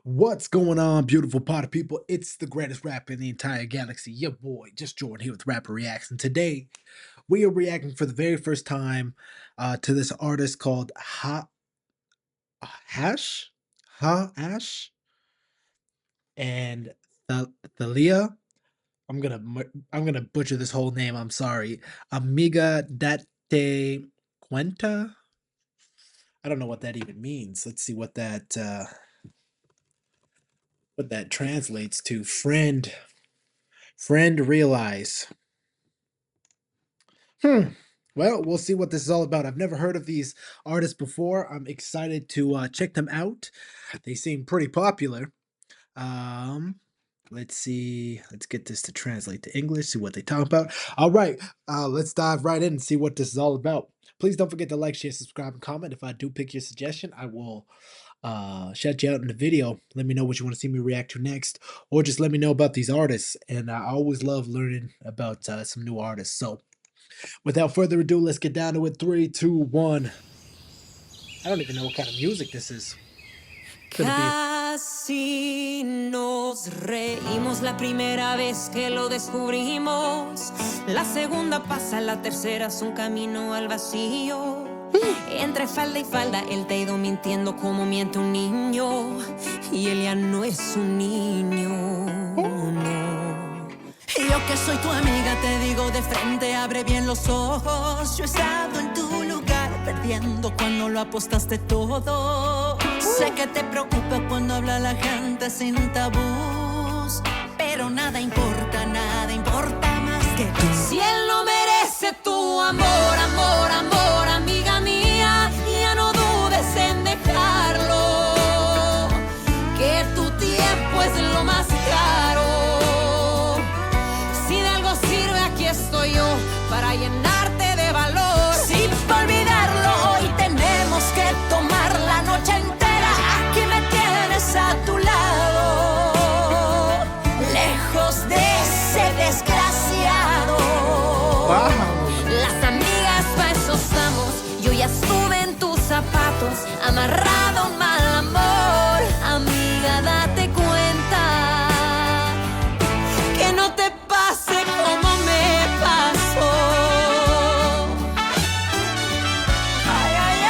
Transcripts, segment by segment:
What's going on, beautiful pot of people? It's the greatest rapper in the entire galaxy, your boy, JusJrdn here with Rapper Reacts. And today, we are reacting for the very first time to this artist called Hash? Ash? And Thalia. I'm gonna butcher this whole name, I'm sorry. Amiga Date Cuenta? I don't know what that even means. Let's see what that translates to. Friend realize. Well, we'll see what this is all about. I've never heard of these artists before. I'm excited to check them out. They seem pretty popular. Um, let's see. Let's get this to translate to English, see what they talk about. All right, let's dive right in and see what this is all about. Please don't forget to like, share, subscribe, and comment. If I do pick your suggestion, I will shout you out in the video. Let me know what you want to see me react to next, or just let me know about these artists. And I always love learning about some new artists. So without further ado, let's get down to it. 3, 2, 1. I don't even know what kind of music this is. Casi nos reímos la primera vez que lo descubrimos. La segunda pasa, la tercera es un camino al vacío. Entre falda y falda, él te ha ido mintiendo como miente un niño. Y él ya no es un niño, no. Yo que soy tu amiga te digo de frente, abre bien los ojos. Yo he estado en tu lugar, perdiendo cuando lo apostaste todo. Sé que te preocupa cuando habla la gente sin tabús, pero nada importa más que tú. Si él no merece tu amor, amor, amor, amiga mía, ya no dudes en dejarlo, que tu tiempo es lo más caro. Si de algo sirve, aquí estoy yo para llenarte de valor. Si para olvidarlo hoy tenemos que tomar la noche entera, aquí me tienes a tu lado, lejos de ese desgraciado. Wow. Las amigas pa' eso estamos, yo ya estuve en tus zapatos, amarrado a un mal amor. Amiga, date cuenta, que no te pase como me pasó. Ay, ay, ay.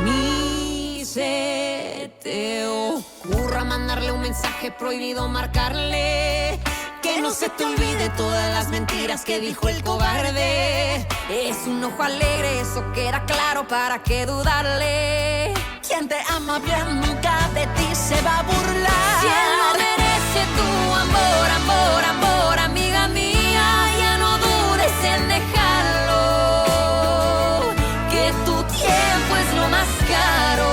Ni se te ocurra mandarle un mensaje prohibido marcarle, que no se te olvide todas las mentiras que dijo el cobarde. Es un ojo alegre, eso queda claro, ¿para qué dudarle? Quien te ama bien nunca de ti se va a burlar. Si él no merece tu amor, amor, amor, amiga mía, ya no dudes en dejarlo, que tu tiempo es lo más caro.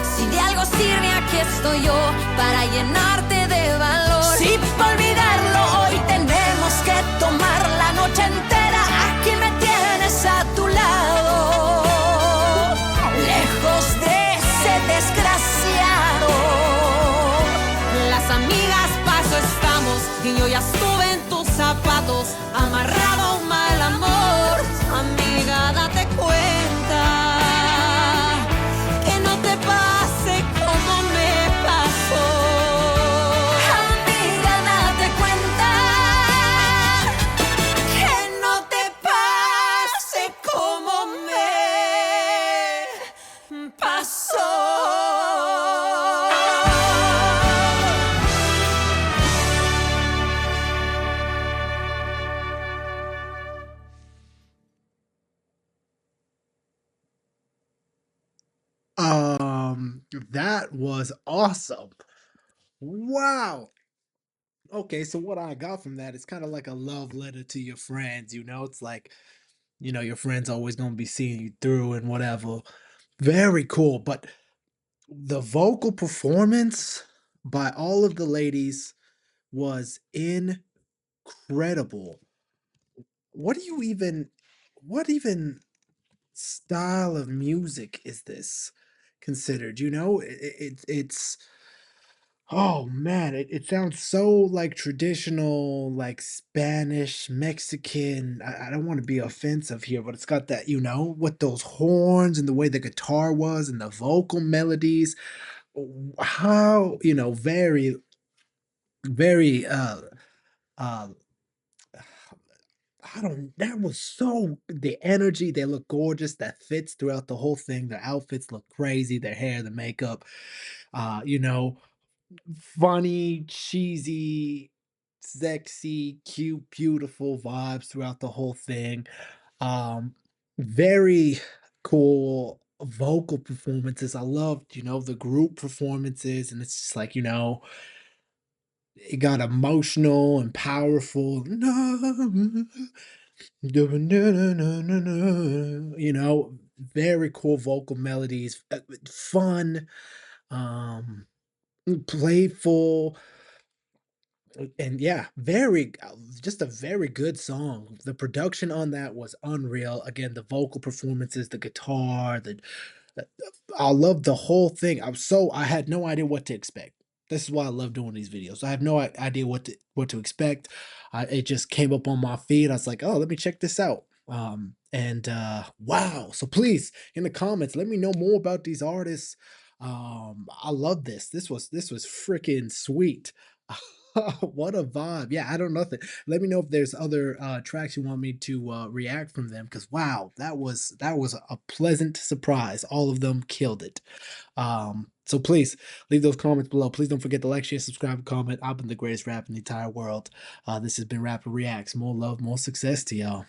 Si de algo sirve, aquí estoy yo para llenarte de valor. Si para olvidarlo hoy tenemos que tomar la noche entera, aquí me tienes a tu lado, lejos de ese desgraciado. Las amigas paso estamos, y yo ya estuve en tus zapatos, amarrado a un mal amor. Amiga, date cuenta, que no te pase como me pasó. Amiga, date cuenta, que no te pase como me pasó. That was awesome. Wow. Okay, so what I got from that is kind of like a love letter to your friends, It's like, your friends always gonna be seeing you through and whatever. Very cool. But the vocal performance by all of the ladies was incredible. What even style of music is this considered? It's Oh man, it sounds so like traditional, like Spanish, Mexican. I don't want to be offensive here, but it's got that, with those horns and the way the guitar was and the vocal melodies. How, very, very uh I don't that was so the energy, they look gorgeous, that fits throughout the whole thing. Their outfits look crazy, their hair, the makeup, uh, you know, funny, cheesy, sexy, cute, beautiful vibes throughout the whole thing. Um, Very cool vocal performances. I loved, the group performances, and it's just like, it got emotional and powerful. Very cool vocal melodies, fun, um, playful, and yeah, just a very good song. The production on that was unreal. Again, the vocal performances, the guitar, uh, I love the whole thing. I had no idea what to expect. This is why I love doing these videos. I have no idea what to expect. It just came up on my feed. I was like, oh, let me check this out. And wow. So please, in the comments, let me know more about these artists. I love this. This was freaking sweet. What a vibe. Yeah, I don't know nothing. Let me know if there's other tracks you want me to react from them, because wow, that was a pleasant surprise. All of them killed it. So please leave those comments below. Please don't forget to like, share, subscribe, comment. I've been the greatest rapper in the entire world. This has been Rapper Reacts. More love, more success to y'all.